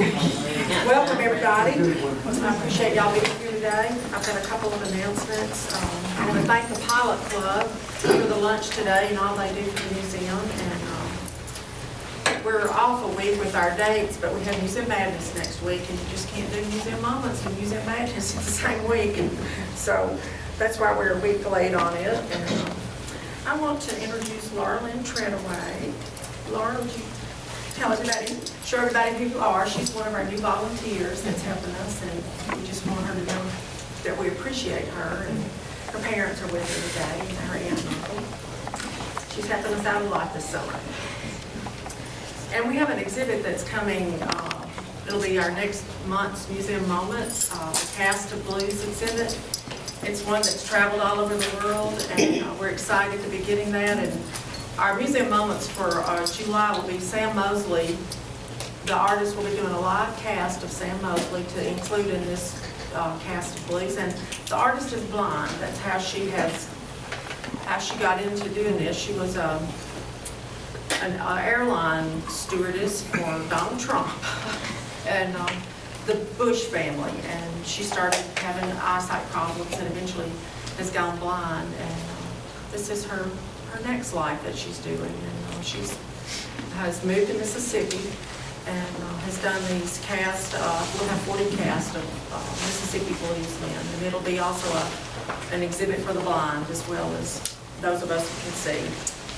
Welcome, everybody. I appreciate y'all being here today. I've got a couple of announcements. I want to thank the Pilot Club for the lunch today and all they do for the museum. And we're off a week with our dates, but we have Museum Madness next week, and you just can't do Museum Moments and Museum Madness in the same week. And so that's why we're a week late on it. And I want to introduce Laura Lynn Treadaway. Laura, would you tell everybody, show everybody who you are? She's one of our new volunteers that's helping us, and we just want her to know that we appreciate her. And her parents are with her today, and her aunt and uncle. She's helping us out a lot this summer. And we have an exhibit that's coming. It'll be our next month's Museum Moments, the Cast of Blues exhibit. It's one that's traveled all over the world, and we're excited to be getting that. And our Museum Moments for July will be Sam Mosley. The artist will be doing a live cast of Sam Mosley to include in this cast of blues. And the artist is blind. That's how she got into doing this. She was an airline stewardess for Donald Trump and the Bush family. And she started having eyesight problems and eventually has gone blind. And this is her next life that she's doing. And she has moved to Mississippi and has done these casts. We'll have 40 casts of Mississippi blues men. And it'll be also an exhibit for the blind as well as those of us who can see.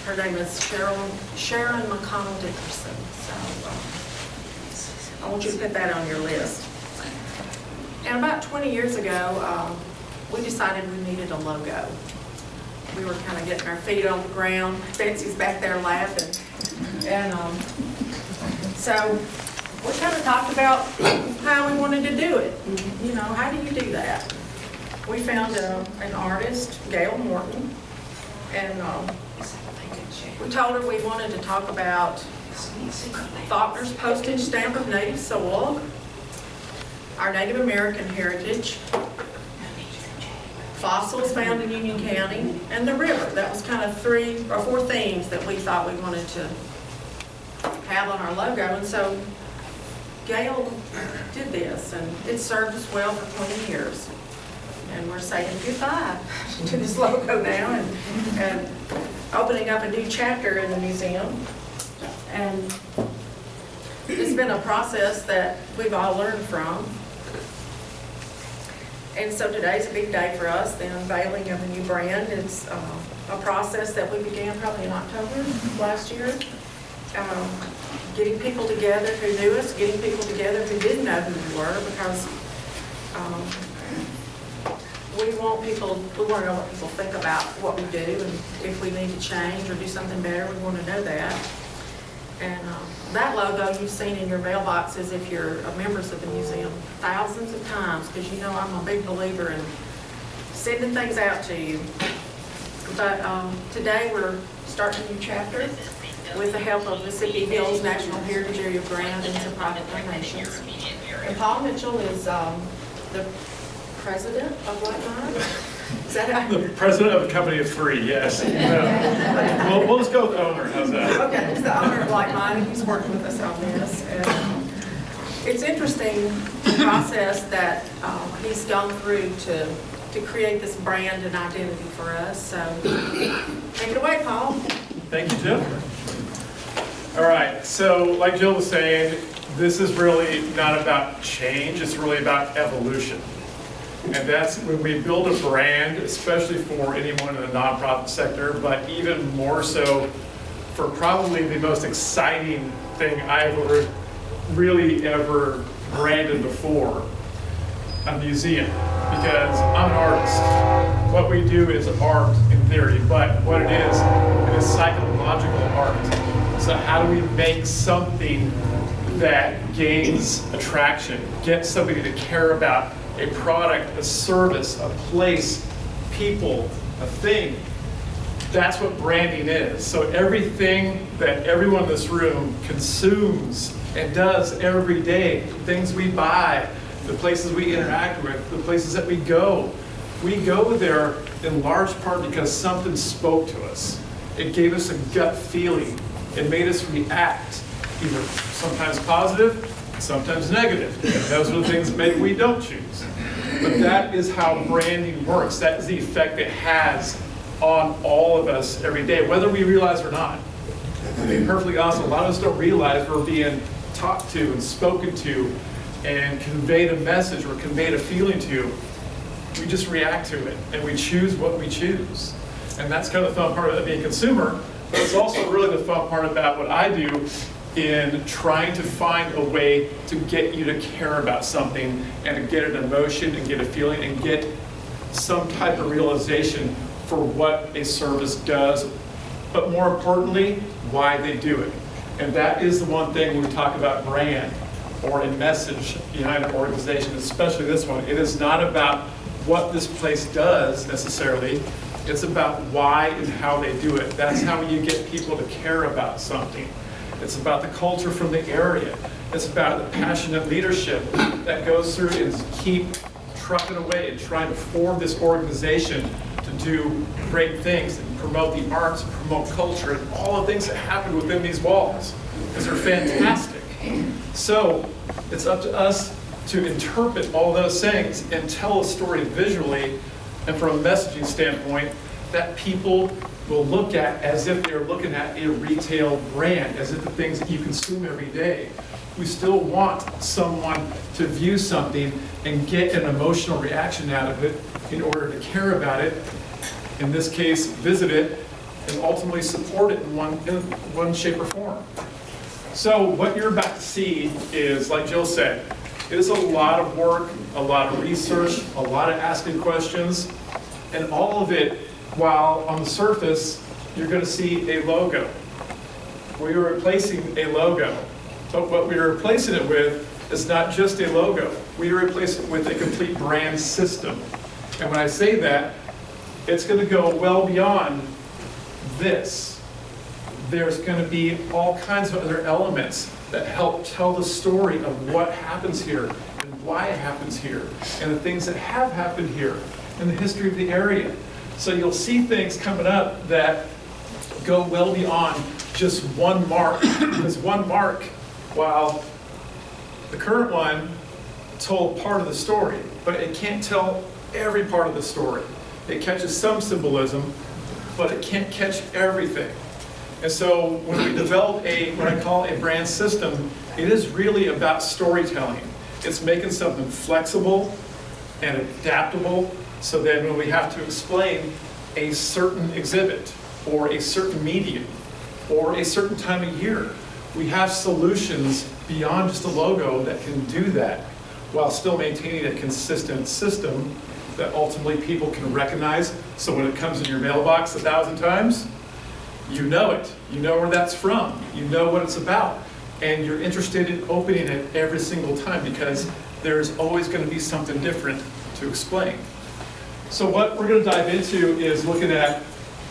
Her name is Sharon McConnell Dickerson. So I want you to put that on your list. And about 20 years ago, we decided we needed a logo. We were kind of getting our feet on the ground. Betsy's back there laughing. And so we kind of talked about how we wanted to do it. You know, how do you do that? We found an artist, Gail Morton, and we told her we wanted to talk about Faulkner's postage stamp of native soil, our Native American heritage, fossils found in Union County, and the river. That was kind of 3 or 4 themes that we thought we wanted to have on our logo. And so Gail did this, and it served us well for 20 years. And we're saying goodbye to this logo now and opening up a new chapter in the museum. And it's been a process that we've all learned from. And so today's a big day for us, the unveiling of a new brand. It's a process that we began probably in October last year. Getting people together who knew us, getting people together who didn't know who we were, because we want to know what people think about what we do, and if we need to change or do something better, we want to know that. And that logo you've seen in your mailboxes if you're members of the museum thousands of times, because you know I'm a big believer in sending things out to you. But today we're starting a new chapter with the help of Mississippi Hills National Heritage Area Grant and some private donations. And Paul Mitchell is the president of White Line. Is that how? The president of a company of 3, yes. We'll just go with owner. How's that? Okay, he's the owner of White Line, and he's working with us on this. And it's interesting the process that he's gone through to create this brand and identity for us. So take it away, Paul. Thank you, Jill. All right, so like Jill was saying, this is really not about change, it's really about evolution. And that's when we build a brand, especially for anyone in the nonprofit sector, but even more so for probably the most exciting thing I've ever branded before, a museum. Because I'm an artist. What we do is art in theory, but what it is psychological art. So how do we make something that gains attraction, get somebody to care about a product, a service, a place, people, a thing? That's what branding is. So everything that everyone in this room consumes and does every day, the things we buy, the places we interact with, the places that we go there in large part because something spoke to us. It gave us a gut feeling. It made us react, either sometimes positive sometimes negative. Those are the things that maybe we don't choose. But that is how branding works. That is the effect it has on all of us every day, whether we realize it or not. To be perfectly honest, a lot of us don't realize we're being talked to and spoken to and conveyed a message or conveyed a feeling to. We just react to it, and we choose what we choose. And that's kind of the fun part of being a consumer, but it's also really the fun part about what I do in trying to find a way to get you to care about something and to get an emotion and get a feeling and get some type of realization for what a service does, but more importantly, why they do it. And that is the one thing when we talk about brand or a message behind an organization, especially this one. It is not about what this place does necessarily. It's about why and how they do it. That's how you get people to care about something. It's about the culture from the area. It's about the passionate leadership that goes through and keep trucking away and trying to form this organization to do great things and promote the arts and promote culture and all the things that happen within these walls, because they're fantastic. So it's up to us to interpret all those things and tell a story visually and from a messaging standpoint that people will look at as if they're looking at a retail brand, as if the things that you consume every day. We still want someone to view something and get an emotional reaction out of it in order to care about it, in this case, visit it, and ultimately support it in one shape or form. So what you're about to see is, like Jill said, it is a lot of work, a lot of research, a lot of asking questions, and all of it, while on the surface, you're going to see a logo. We are replacing a logo, but what we are replacing it with is not just a logo. We are replacing it with a complete brand system. And when I say that, it's going to go well beyond this. There's going to be all kinds of other elements that help tell the story of what happens here and why it happens here and the things that have happened here and the history of the area. So you'll see things coming up that go well beyond just one mark. Because one mark, while the current one told part of the story, but it can't tell every part of the story. It catches some symbolism, but it can't catch everything. And so when we develop what I call a brand system, it is really about storytelling. It's making something flexible and adaptable, so then when we have to explain a certain exhibit or a certain medium or a certain time of year, we have solutions beyond just a logo that can do that while still maintaining a consistent system that ultimately people can recognize. So when it comes in your mailbox 1,000 times, you know it. You know where that's from. You know what it's about. And you're interested in opening it every single time because there's always going to be something different to explain. So what we're going to dive into is looking at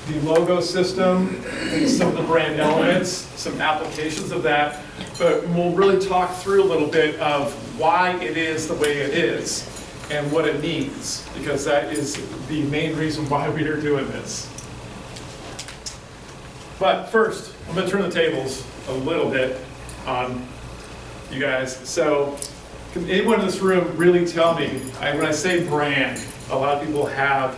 the logo system, some of the brand elements, some applications of that, but we'll really talk through a little bit of why it is the way it is and what it means, because that is the main reason why we are doing this. But first, I'm going to turn the tables a little bit on you guys. So can anyone in this room really tell me, when I say brand, a lot of people have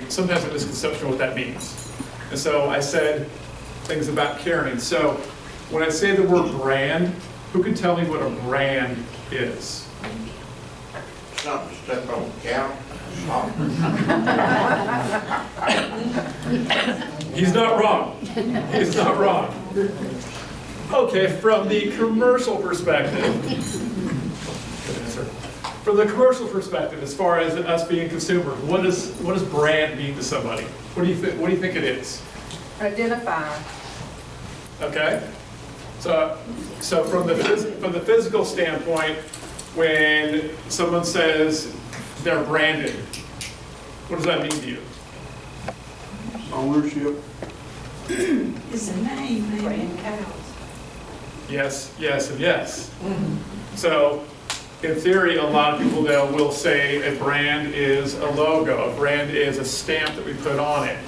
sometimes a misconception of what that means. And so I said things about caring. So when I say the word brand, who can tell me what a brand is? Something to step on the cow. He's not wrong. He's not wrong. Okay, from the commercial perspective. From the commercial perspective, as far as us being consumers, what does brand mean to somebody? What do you think it is? Identify. Okay. So from the physical standpoint, when someone says they're branded, what does that mean to you? Ownership. It's a name, brand cows. Yes, yes, and yes. So in theory, a lot of people though will say a brand is a logo. A brand is a stamp that we put on it.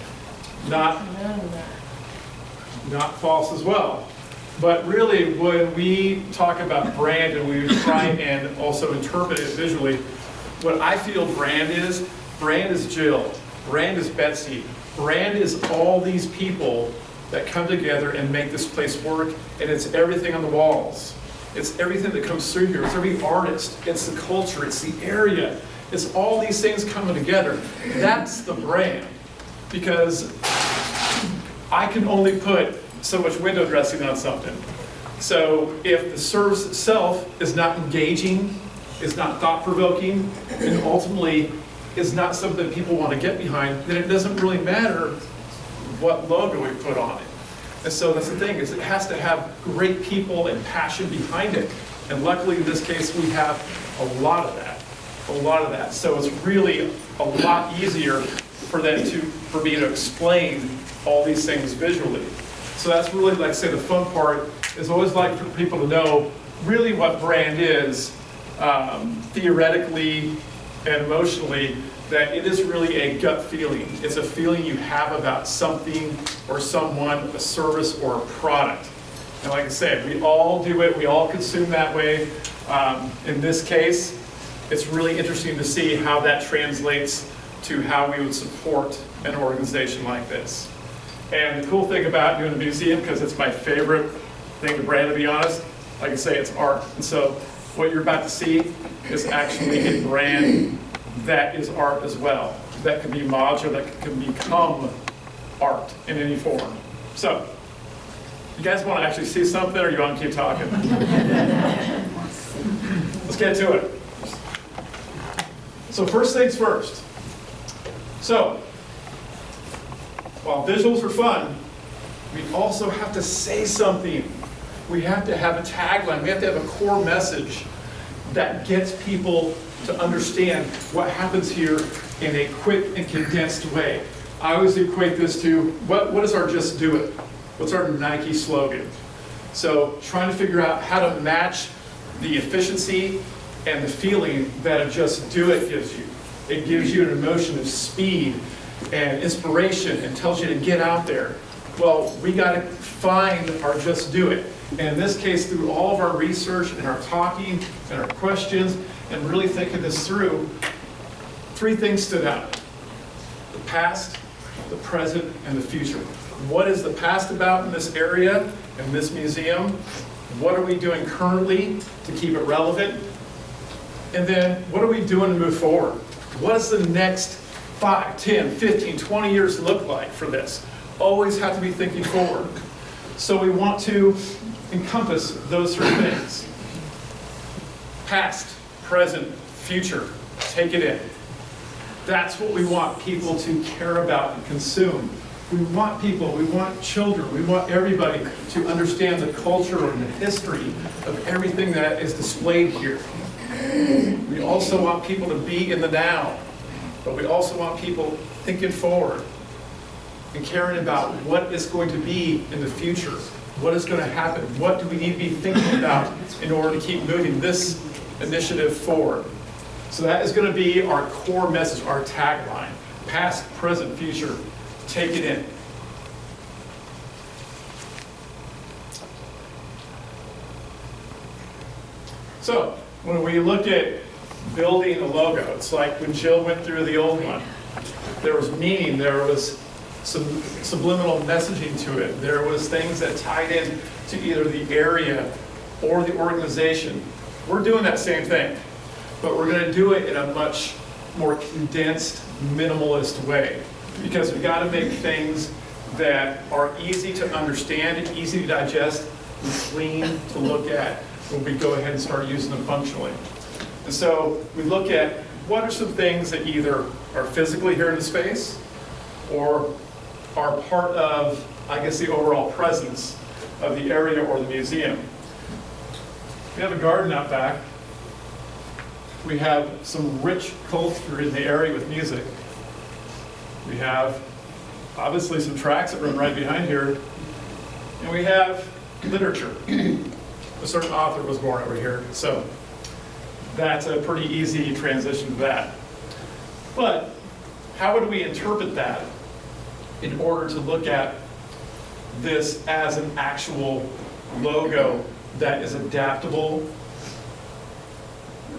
Not false as well. But really, when we talk about brand and we try and also interpret it visually, what I feel brand is Jill, brand is Betsy, brand is all these people that come together and make this place work, and it's everything on the walls. It's everything that comes through here. It's every artist. It's the culture. It's the area. It's all these things coming together. That's the brand. Because I can only put so much window dressing on something. So if the service itself is not engaging, is not thought-provoking, and ultimately is not something that people want to get behind, then it doesn't really matter what logo we put on it. And so that's the thing, is it has to have great people and passion behind it. And luckily in this case, we have a lot of that. So it's really a lot easier for me to explain all these things visually. So that's really, like I say, the fun part is always like for people to know really what brand is, theoretically and emotionally, that it is really a gut feeling. It's a feeling you have about something or someone, a service or a product. And like I said, we all do it, we all consume that way. In this case, it's really interesting to see how that translates to how we would support an organization like this. And the cool thing about doing a museum, because it's my favorite thing to brand, to be honest, like I say, it's art. And so what you're about to see is actually a brand that is art as well. That can be modular, that can become art in any form. So, you guys want to actually see something, or you want to keep talking? Let's get to it. So first things first. So, while visuals are fun, we also have to say something. We have to have a tagline. We have to have a core message that gets people to understand what happens here in a quick and condensed way. I always equate this to, what is our Just Do It? What's our Nike slogan? So trying to figure out how to match the efficiency and the feeling that a Just Do It gives you. It gives you an emotion of speed and inspiration and tells you to get out there. Well, we got to find our Just Do It. And in this case, through all of our research and our talking and our questions and really thinking this through, 3 things stood out: the past, the present, and the future. What is the past about in this area, in this museum? What are we doing currently to keep it relevant? And then what are we doing to move forward? What does the next 5, 10, 15, 20 years look like for this? Always have to be thinking forward. So we want to encompass those 3 things. Past, present, future. Take it in. That's what we want people to care about and consume. We want people, we want children, we want everybody to understand the culture and the history of everything that is displayed here. We also want people to be in the now, but we also want people thinking forward and caring about what is going to be in the future. What is going to happen? What do we need to be thinking about in order to keep moving this initiative forward? So that is going to be our core message, our tagline. Past, present, future. Take it in. So, when we look at building a logo, it's like when Jill went through the old one. There was meaning, there was some subliminal messaging to it. There was things that tied in to either the area or the organization. We're doing that same thing, but we're going to do it in a much more condensed, minimalist way, because we got to make things that are easy to understand, easy to digest, and clean to look at when we go ahead and start using them functionally. And so we look at what are some things that either are physically here in the space or are part of, I guess, the overall presence of the area or the museum. We have a garden out back. We have some rich culture in the area with music. We have, obviously, some tracks that run right behind here. And we have literature. A certain author was born over here, so that's a pretty easy transition to that. But how would we interpret that in order to look at this as an actual logo that is adaptable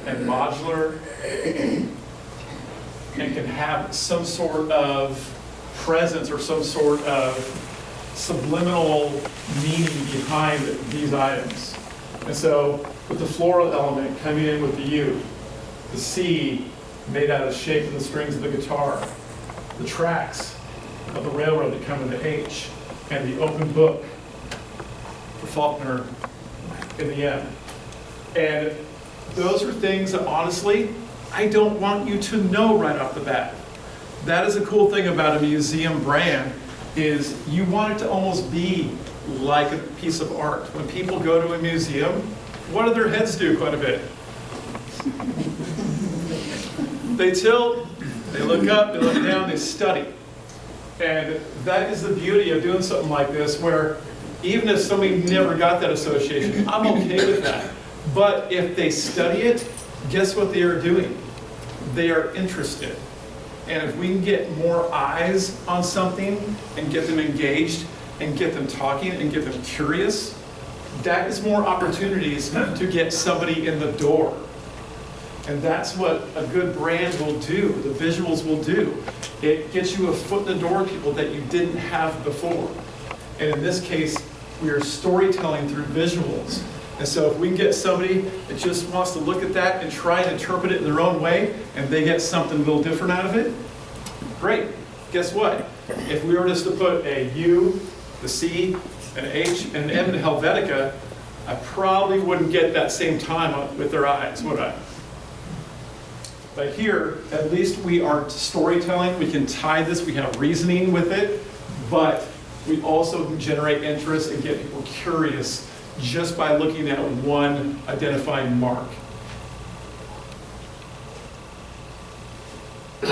and modular and can have some sort of presence or some sort of subliminal meaning behind these items. And so with the floral element coming in with the U, the C made out of the shape of the strings of the guitar, the tracks of the railroad that come in the H, and the open book for Faulkner in the M. And those are things that honestly, I don't want you to know right off the bat. That is a cool thing about a museum brand, is you want it to almost be like a piece of art. When people go to a museum, what do their heads do quite a bit? They tilt, they look up, they look down, they study. And that is the beauty of doing something like this, where even if somebody never got that association, I'm okay with that. But if they study it, guess what they are doing? They are interested. And if we can get more eyes on something and get them engaged and get them talking and get them curious, that is more opportunities to get somebody in the door. And that's what a good brand will do, the visuals will do. It gets you a foot in the door, people that you didn't have before. And in this case, we are storytelling through visuals. And so if we can get somebody that just wants to look at that and try and interpret it in their own way, and they get something a little different out of it, great. Guess what? If we were just to put a U, the C, an H, and an M in Helvetica, I probably wouldn't get that same time with their eyes, would I? But here, at least we are storytelling. We can tie this, we have reasoning with it, but we also can generate interest and get people curious just by looking at one identifying mark. You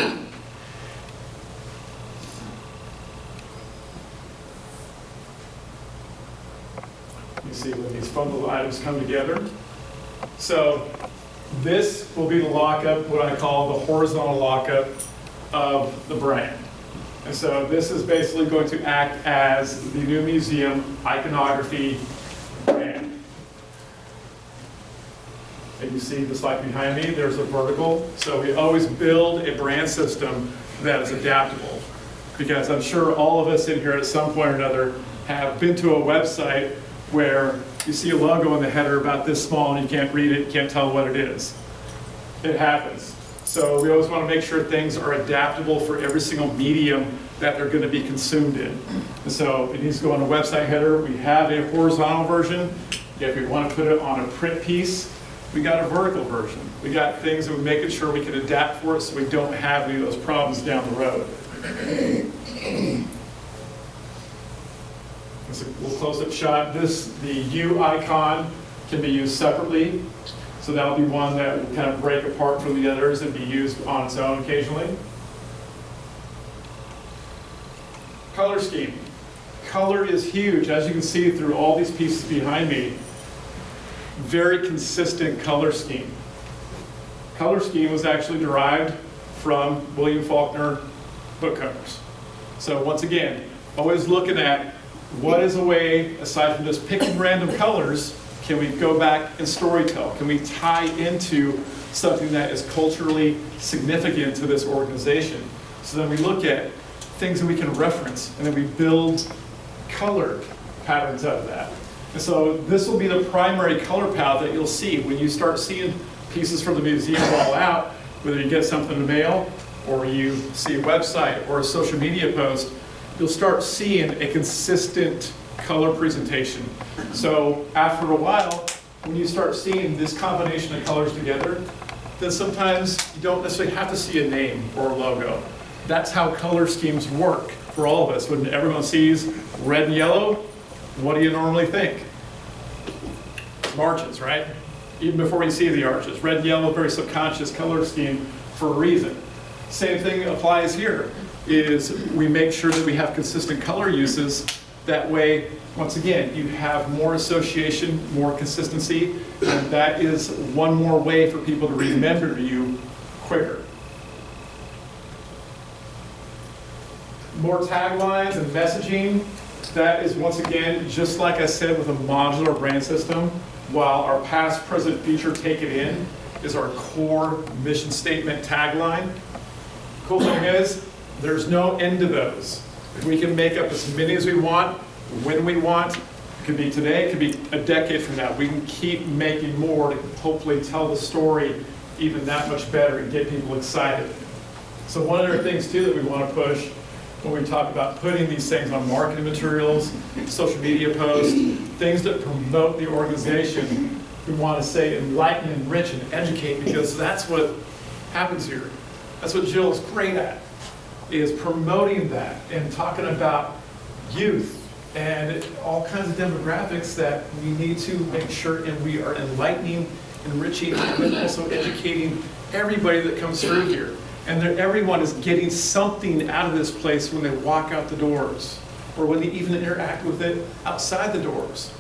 see when these bundled items come together. So this will be the lockup, what I call the horizontal lockup of the brand. And so this is basically going to act as the new museum iconography brand. And you see just like behind me, there's a vertical. So we always build a brand system that is adaptable. Because I'm sure all of us in here at some point or another have been to a website where you see a logo in the header about this small and you can't read it, you can't tell what it is. It happens. So we always want to make sure things are adaptable for every single medium that they're going to be consumed in. And so it needs to go on a website header. We have a horizontal version. If we want to put it on a print piece, we got a vertical version. We got things that we're making sure we can adapt for it so we don't have any of those problems down the road. It's a little close-up shot. The U icon can be used separately. So that'll be one that will kind of break apart from the others and be used on its own occasionally. Color scheme. Color is huge. As you can see through all these pieces behind me, very consistent color scheme. Color scheme was actually derived from William Faulkner book covers. So once again, always looking at what is a way, aside from just picking random colors, can we go back and storytell? Can we tie into something that is culturally significant to this organization? So then we look at things that we can reference, and then we build color patterns out of that. And so this will be the primary color palette that you'll see when you start seeing pieces from the museum roll out, whether you get something in the mail, or you see a website or a social media post, you'll start seeing a consistent color presentation. So after a while, when you start seeing this combination of colors together, then sometimes you don't necessarily have to see a name or a logo. That's how color schemes work for all of us. When everyone sees red and yellow, what do you normally think? Arches, right? Even before you see the arches. Red and yellow, very subconscious color scheme for a reason. Same thing applies here, is we make sure that we have consistent color uses. That way, once again, you have more association, more consistency, and that is one more way for people to remember you quicker. More taglines and messaging. That is, once again, just like I said with a modular brand system, while our past, present, future, take it in is our core mission statement tagline. Cool thing is, there's no end to those. We can make up as many as we want, when we want. It could be today, it could be a decade from now. We can keep making more to hopefully tell the story even that much better and get people excited. So one of the things too that we want to push when we talk about putting these things on marketing materials, social media posts, things that promote the organization, we want to say enlighten, enrich, and educate, because that's what happens here. That's what Jill's great at, is promoting that and talking about youth and all kinds of demographics that we need to make sure and we are enlightening, enriching, and then also educating everybody that comes through here. And everyone is getting something out of this place when they walk out the doors, or when they even interact with it outside the doors.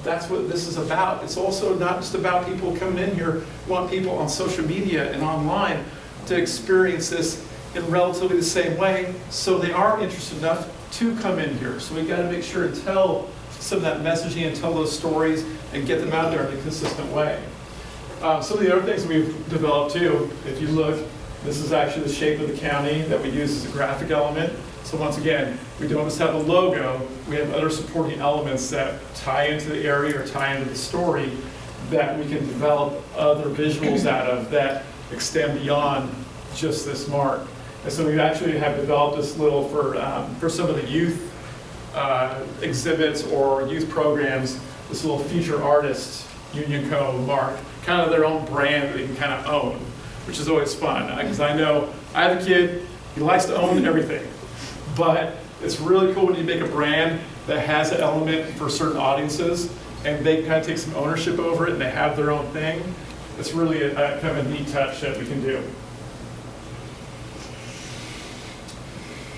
That's what this is about. It's also not just about people coming in here. We want people on social media and online to experience this in relatively the same way, so they are interested enough to come in here. So we got to make sure and tell some of that messaging and tell those stories and get them out there in a consistent way. Some of the other things we've developed too, if you look, this is actually the shape of the county that we use as a graphic element. So once again, we don't just have a logo, we have other supporting elements that tie into the area or tie into the story that we can develop other visuals out of that extend beyond just this mark. And so we actually have developed this little for some of the youth exhibits or youth programs, this little feature artist Union Co. mark, kind of their own brand that they can kind of own, which is always fun. Because I know I have a kid, he likes to own everything. But it's really cool when you make a brand that has an element for certain audiences and they kind of take some ownership over it and they have their own thing. It's really a kind of a neat touch that we can do.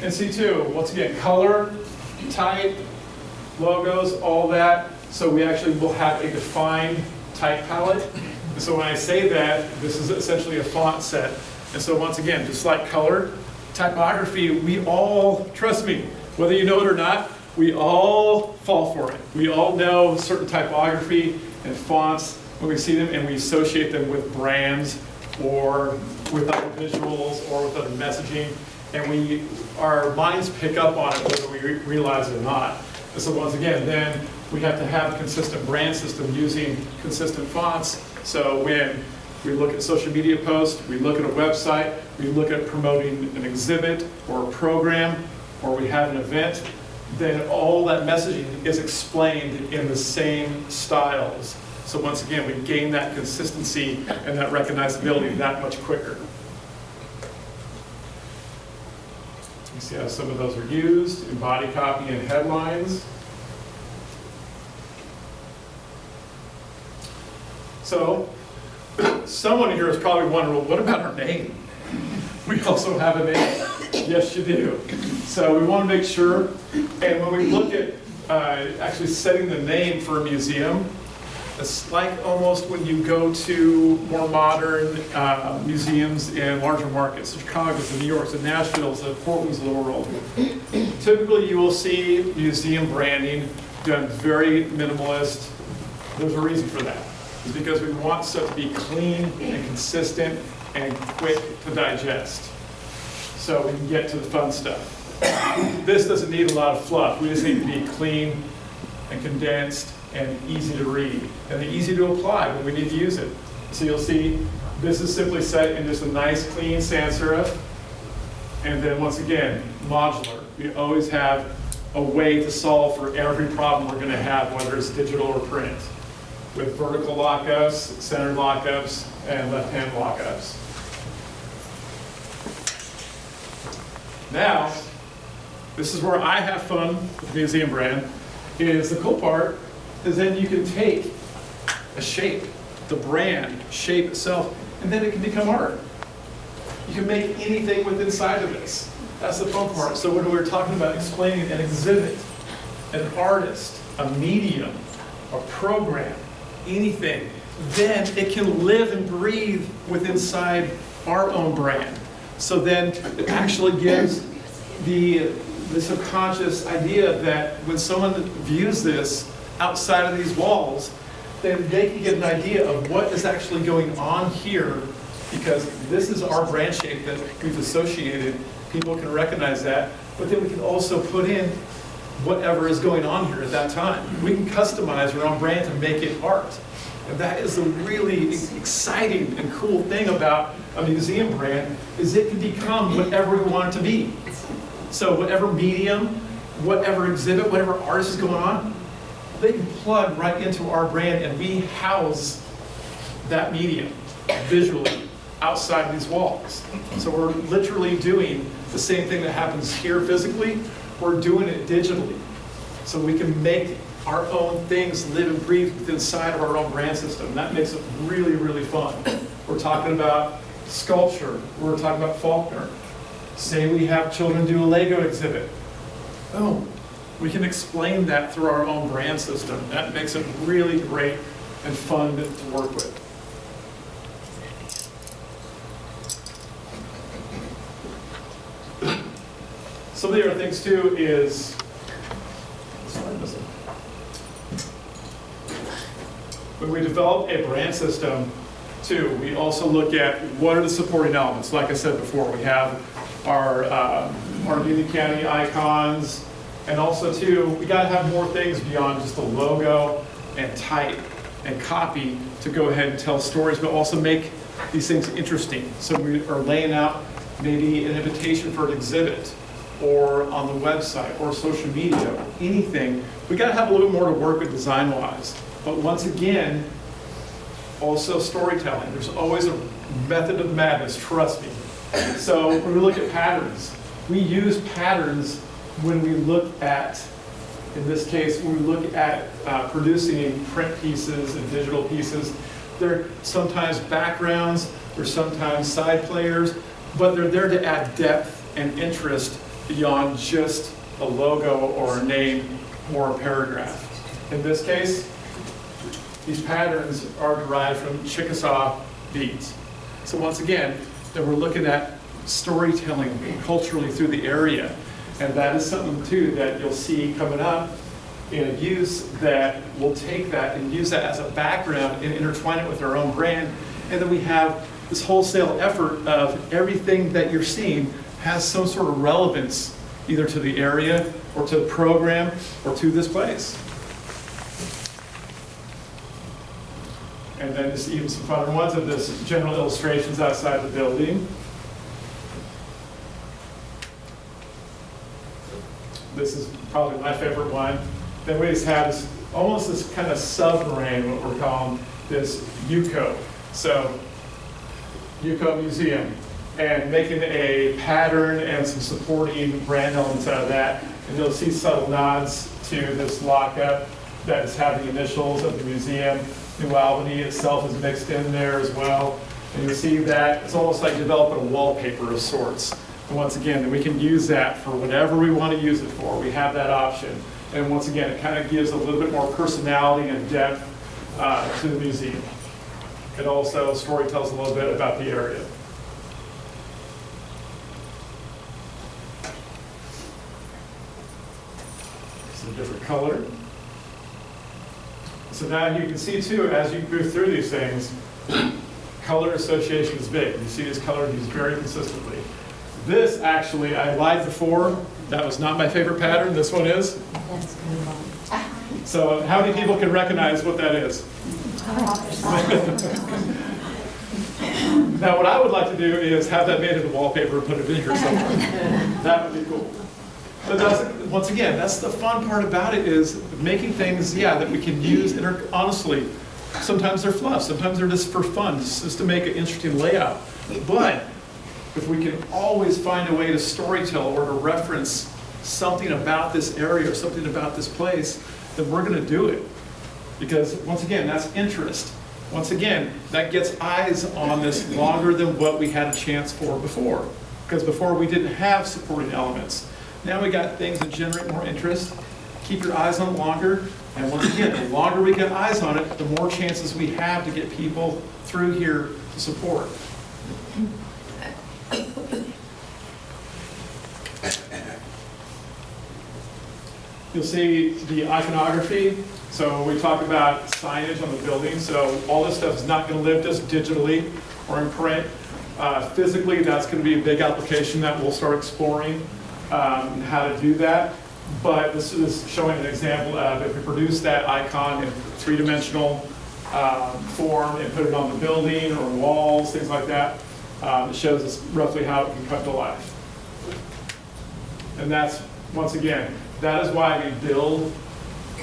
And C2, once again, color, type, logos, all that. So we actually will have a defined type palette. And so when I say that, this is essentially a font set. And so once again, just like color, typography, we all, trust me, whether you know it or not, we all fall for it. We all know certain typography and fonts when we see them and we associate them with brands or with other visuals or with other messaging. And our minds pick up on it whether we realize it or not. And so once again, then we have to have a consistent brand system using consistent fonts. So when we look at social media posts, we look at a website, we look at promoting an exhibit or a program, or we have an event, then all that messaging is explained in the same styles. So once again, we gain that consistency and that recognizability that much quicker. You see how some of those are used in body copy and headlines. So, someone here is probably wondering, well, what about our name? We also have a name. Yes, you do. So we want to make sure, and when we look at actually setting the name for a museum, it's like almost when you go to more modern museums in larger markets, the Chicago's, the New York's, the Nashville's, the Portland's of the world. Typically you will see museum branding done very minimalist. There's a reason for that. It's because we want stuff to be clean and consistent and quick to digest, so we can get to the fun stuff. This doesn't need a lot of fluff. We just need to be clean and condensed and easy to read and easy to apply when we need to use it. So you'll see this is simply set in just a nice clean sans serif, and then once again, modular. We always have a way to solve for every problem we're going to have, whether it's digital or print, with vertical lockups, center lockups, and left-hand lockups. Now, this is where I have fun with the museum brand, is the cool part is then you can take a shape, the brand shape itself, and then it can become art. You can make anything with inside of this. That's the fun part. So when we were talking about explaining an exhibit, an artist, a medium, a program, anything, then it can live and breathe within inside our own brand. So then it actually gives the the subconscious idea that when someone views this outside of these walls, then they can get an idea of what is actually going on here, because this is our brand shape that we've associated. People can recognize that, but then we can also put in whatever is going on here at that time. We can customize our own brand to make it art. And that is the really exciting and cool thing about a museum brand, is it can become whatever we want it to be. So whatever medium, whatever exhibit, whatever artist is going on, they can plug right into our brand, and we house that medium visually outside these walls. So we're literally doing the same thing that happens here physically, we're doing it digitally. So we can make our own things live and breathe inside of our own brand system. That makes it really, really fun. We're talking about sculpture, we're talking about Faulkner. Say we have children do a Lego exhibit. Boom. We can explain that through our own brand system. That makes it really great and fun to work with. Some of the other things too is, when we develop a brand system too, we also look at what are the supporting elements. Like I said before, we have our Union County icons, and also too, we gotta have more things beyond just a logo and type and copy to go ahead and tell stories, but also make these things interesting. So we are laying out maybe an invitation for an exhibit, or on the website, or social media, or anything. We gotta have a little bit more to work with design-wise. But once again, also storytelling. There's always a method of madness, trust me. So when we look at patterns, we use patterns when we look at, in this case, when we look at producing print pieces and digital pieces. They're sometimes backgrounds, they're sometimes side players, but they're there to add depth and interest beyond just a logo or a name or a paragraph. In this case, these patterns are derived from Chickasaw beads. So once again, then we're looking at storytelling culturally through the area. And that is something too that you'll see coming up in a use that will take that and use that as a background and intertwine it with our own brand. And then we have this wholesale effort of everything that you're seeing has some sort of relevance either to the area or to the program or to this place. And then just even some fun ones of this general illustrations outside the building. This is probably my favorite one. Then we just have this, almost this kind of submarine, what we're calling this UCO. So, UCO Museum. And making a pattern and some supporting brand elements out of that. And you'll see subtle nods to this lockup that is having the initials of the museum. New Albany itself is mixed in there as well. And you'll see that it's almost like developing a wallpaper of sorts. And once again, we can use that for whatever we want to use it for. We have that option. And once again, it kind of gives a little bit more personality and depth to the museum. It also story tells a little bit about the area. It's a different color. So now you can see too, as you move through these things, color association is big. You see this color used very consistently. This actually, I lied before, that was not my favorite pattern, this one is. That's good. So how many people can recognize what that is? Now what I would like to do is have that made into wallpaper and put it in here somewhere. That would be cool. But that's, once again, that's the fun part about it, is making things, yeah, that we can use, and are, honestly, sometimes they're fluff, sometimes they're just for fun, just to make an interesting layout. But if we can always find a way to storytell or to reference something about this area or something about this place, then we're going to do it. Because once again, that's interest. Once again, that gets eyes on this longer than what we had a chance for before. Because before we didn't have supporting elements. Now we got things that generate more interest, keep your eyes on it longer, and once again, the longer we get eyes on it, the more chances we have to get people through here to support. You'll see the iconography. So we talk about signage on the building. So all this stuff is not going to live just digitally or in print. Physically, that's going to be a big application that we'll start exploring how to do that. But this is showing an example of if we produce that icon in three-dimensional form and put it on the building or walls, things like that, it shows us roughly how it can come to life. And that's, once again, that is why we build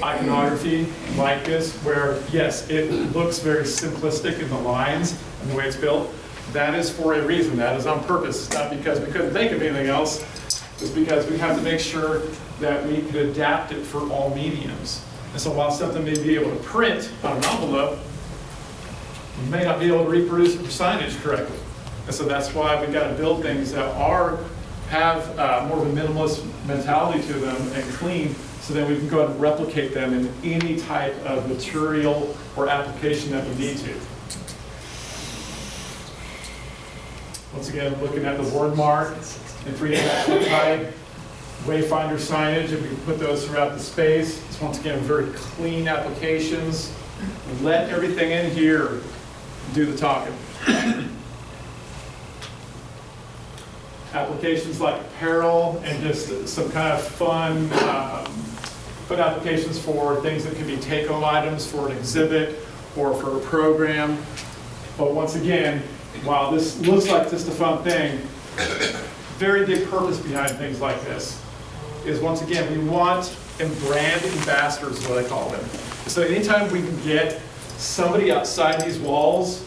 iconography like this, where yes, it looks very simplistic in the lines and the way it's built. That is for a reason. That is on purpose. It's not because we couldn't think of anything else. It's because we have to make sure that we can adapt it for all mediums. And so while something may be able to print on an envelope, we may not be able to reproduce it for signage correctly. And so that's why we've got to build things that have more of a minimalist mentality to them and clean, so that we can go ahead and replicate them in any type of material or application that we need to. Once again, looking at the word mark and three-dimensional type, wayfinder signage, if we can put those throughout the space. It's once again very clean applications. Let everything in here do the talking. Applications like apparel and just some kind of fun applications for things that can be take-home items for an exhibit or for a program. But once again, while this looks like just a fun thing, very big purpose behind things like this is, once again, we want brand ambassadors, is what I call them. So anytime we can get somebody outside these walls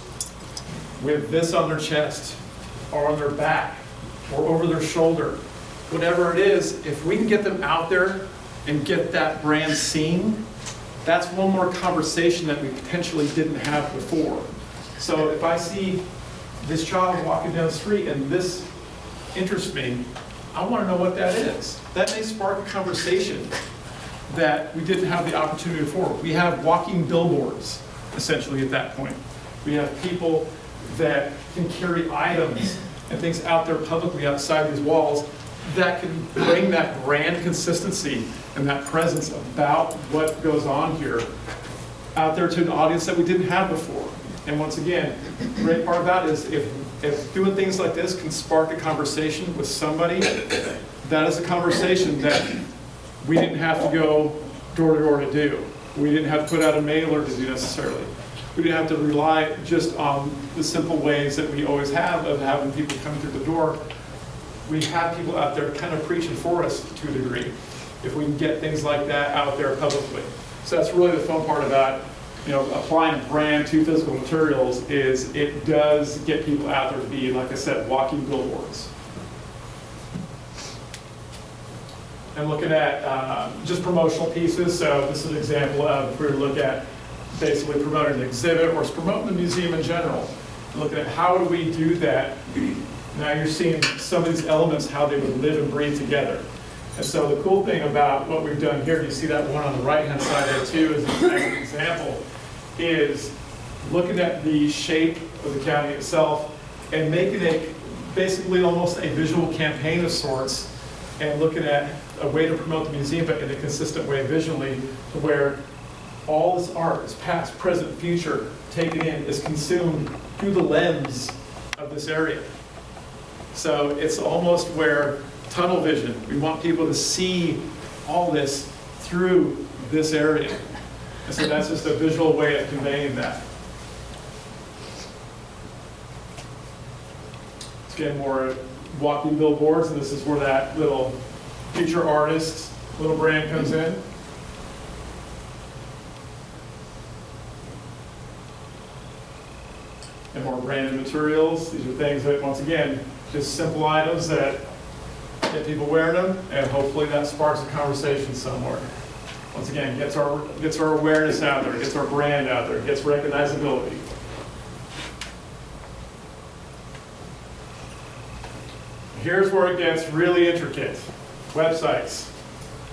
with this on their chest or on their back or over their shoulder, whatever it is, if we can get them out there and get that brand seen, that's one more conversation that we potentially didn't have before. So if I see this child walking down the street and this interests me, I want to know what that is. That may spark a conversation that we didn't have the opportunity before. We have walking billboards, essentially, at that point. We have people that can carry items and things out there publicly outside these walls that can bring that brand consistency and that presence about what goes on here out there to an audience that we didn't have before. And once again, the great part about it is if doing things like this can spark a conversation with somebody, that is a conversation that we didn't have to go door to door to do. We didn't have to put out a mailer to do necessarily. We didn't have to rely just on the simple ways that we always have of having people coming through the door. We have people out there kind of preaching for us to a degree, if we can get things like that out there publicly. So that's really the fun part about, you know, applying brand to physical materials, is it does get people out there to be, like I said, walking billboards. And looking at just promotional pieces, so this is an example of, if we were to look at basically promoting an exhibit or promoting the museum in general, looking at how do we do that. Now you're seeing some of these elements, how they would live and breathe together. And so the cool thing about what we've done here, you see that one on the right-hand side there too, as an example, is looking at the shape of the county itself and making it basically almost a visual campaign of sorts, and looking at a way to promote the museum, but in a consistent way visually, to where all this art is past, present, future, taken in, is consumed through the lens of this area. So it's almost where tunnel vision, we want people to see all this through this area. And so that's just a visual way of conveying that. Let's get more walking billboards, and this is where that little feature artist, little brand comes in. And more branded materials. These are things that, once again, just simple items that get people wearing them, and hopefully that sparks a conversation somewhere. Once again, gets our awareness out there, gets our brand out there, gets recognizability. Here's where it gets really intricate. Websites.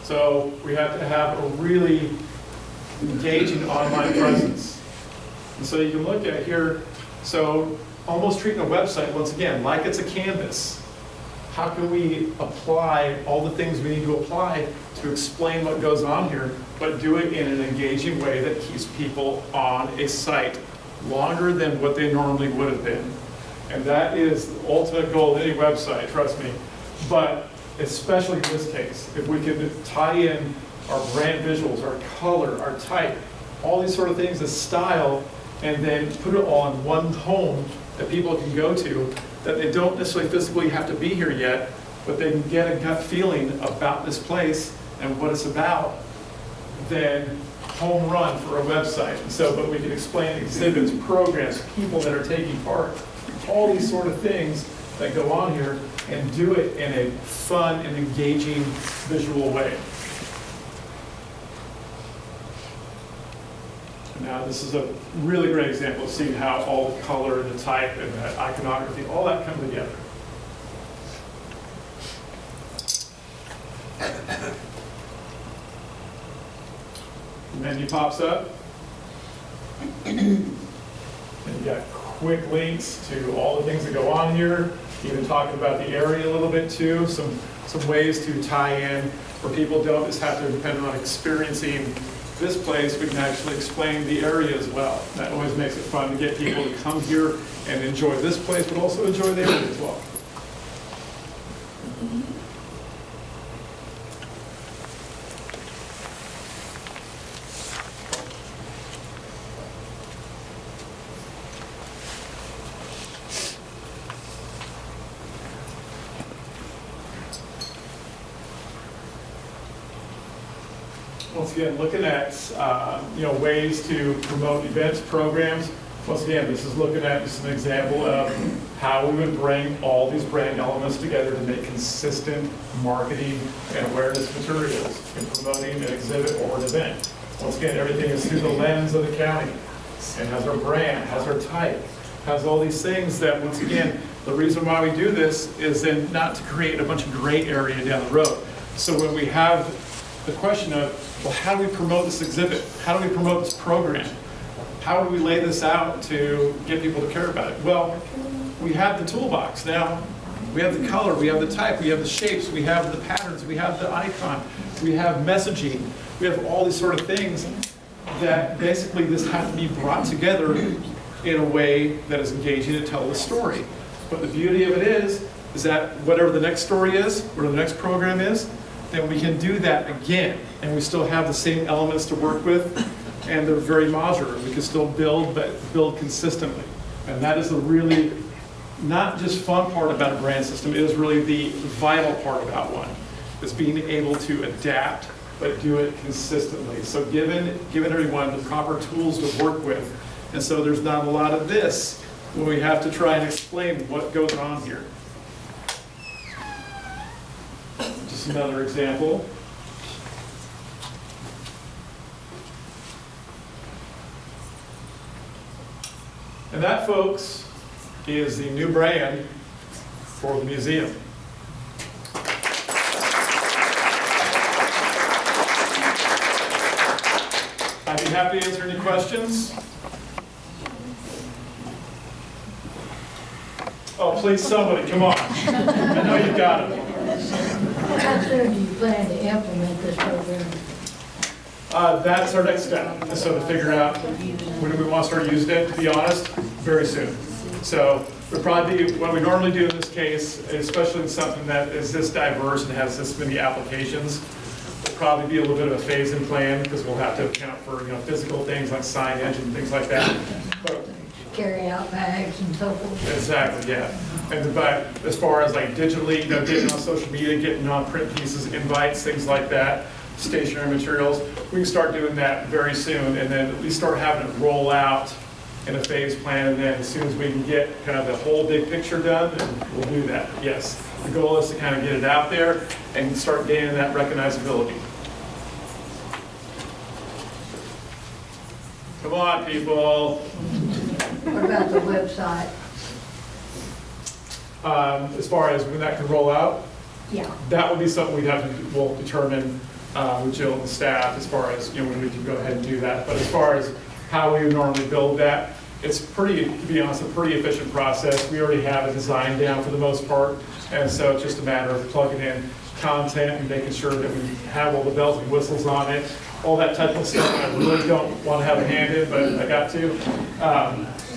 So we have to have a really engaging online presence. And so you can look at here, so almost treating a website, once again, like it's a canvas. How can we apply all the things we need to apply to explain what goes on here, but do it in an engaging way that keeps people on a site longer than what they normally would have been. And that is the ultimate goal of any website, trust me. But especially in this case, if we can tie in our brand visuals, our color, our type, all these sort of things, the style, and then put it all in one home that people can go to, that they don't necessarily physically have to be here yet, but they can get a gut feeling about this place and what it's about, then home run for a website. And so, but we can explain exhibits, programs, people that are taking part, all these sort of things that go on here, and do it in a fun and engaging visual way. Now, this is a really great example of seeing how all the color and the type and the iconography, all that come together. The menu pops up. And you got quick links to all the things that go on here, even talking about the area a little bit too, some ways to tie in where people don't just have to depend on experiencing this place. We can actually explain the area as well. That always makes it fun to get people to come here and enjoy this place, but also enjoy the area as well. Once again, looking at ways to promote events, programs. Once again, this is looking at just an example of how we would bring all these brand elements together to make consistent marketing and awareness materials in promoting an exhibit or an event. Once again, everything is through the lens of the county, and has our brand, has our type, has all these things that, once again, the reason why we do this is then not to create a bunch of gray area down the road. So when we have the question of, well, how do we promote this exhibit? How do we promote this program? How do we lay this out to get people to care about it? Well, we have the toolbox now. We have the color, we have the type, we have the shapes, we have the patterns, we have the icon, we have messaging, we have all these sort of things that basically this has to be brought together in a way that is engaging to tell the story. But the beauty of it is that whatever the next story is, whatever the next program is, then we can do that again, and we still have the same elements to work with, and they're very modular. We can still build, but build consistently. And that is the really, not just fun part about a brand system, it is really the vital part about one. It's being able to adapt, but do it consistently. So giving everyone the proper tools to work with. And so there's not a lot of this when we have to try and explain what goes on here. Just another example. And that, folks, is the new brand for the museum. I'd be happy to answer any questions. Oh, please, somebody, come on. I know you've got it. How soon do you plan to implement this program? That's our next step. So to figure out when do we want to start using it, to be honest, very soon. So we'll probably do what we normally do in this case, especially in something that is this diverse and has this many applications. Will probably be a little bit of a phase-in plan because we'll have to account for physical things like signage and things like that. But, Carry out bags and so forth? exactly, yeah. But as far as like digitally, getting on social media, getting on print pieces, invites, things like that, stationery materials, we can start doing that very soon, and then at least start having it roll out in a phase plan, and then as soon as we can get kind of the whole big picture done, then we'll do that, yes. The goal is to kind of get it out there and start gaining that recognizability. Come on, people. What about the website? As far as when that can roll out, Yeah. that would be something we'll determine with Jill and the staff as far as when we can go ahead and do that. But as far as how we would normally build that, it's pretty, to be honest, a pretty efficient process. We already have a design down for the most part, and so it's just a matter of plugging in content and making sure that we have all the bells and whistles on it, all that type of stuff. I really don't want to have a hand in, but I got to.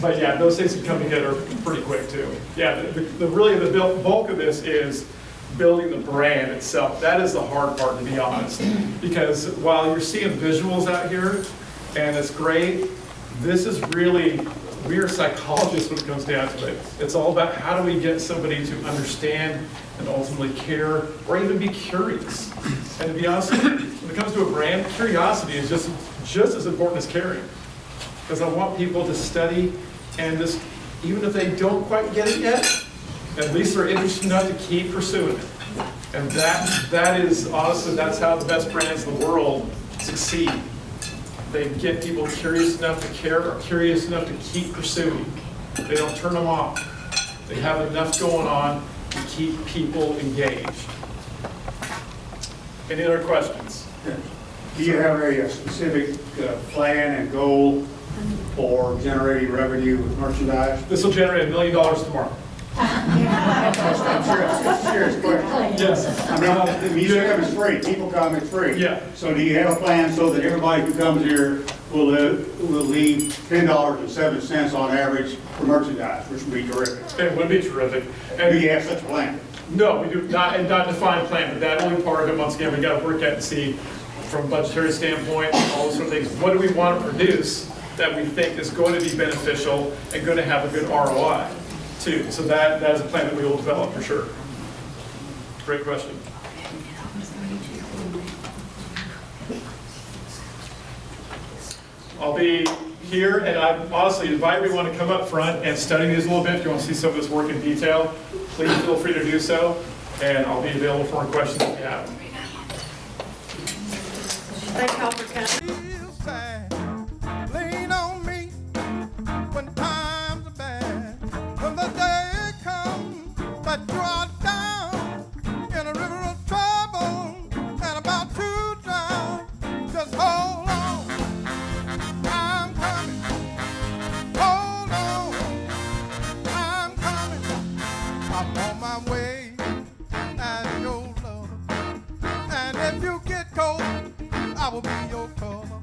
But yeah, those things can come together pretty quick too. Yeah, really the bulk of this is building the brand itself. That is the hard part, to be honest. Because while you're seeing visuals out here, and it's great, this is really, we are psychologists when it comes down to it. It's all about how do we get somebody to understand and ultimately care, or even be curious. And to be honest, when it comes to a brand, curiosity is just as important as caring. Because I want people to study and just, even if they don't quite get it yet, at least they're interested enough to keep pursuing it. And that is, honestly, that's how the best brands in the world succeed. They get people curious enough to care, or curious enough to keep pursuing. They don't turn them off. They have enough going on to keep people engaged. Any other questions? Do you have a specific plan and goal for generating revenue with merchandise? This will generate $1 million tomorrow. I'm sure it's a serious question. Yes. I mean, the museum is free, people come, it's free. Yeah. So do you have a plan so that everybody who comes here will leave $10.07 on average for merchandise, which would be terrific? It would be terrific. Do And you have such a plan? no, we do not, and not defined plan, but that only part of it, once again, we got to work at and see from a budgetary standpoint, all those sort of things, what do we want to produce that we think is going to be beneficial and going to have a good ROI too. So that is a plan that we will develop for sure. Great question. I'll be here, and I honestly invite everyone to come up front and study these a little bit. If you want to see some of this work in detail, please feel free to do so, and I'll be available for any questions if you have. Thank y'all for coming. Feel sad, lean on me when times are bad. When the day comes that you are down in a river of trouble and about to drown, just hold on, I'm coming. Hold on, I'm coming. I'm on my way as your lover, and if you get cold, I will be your cover.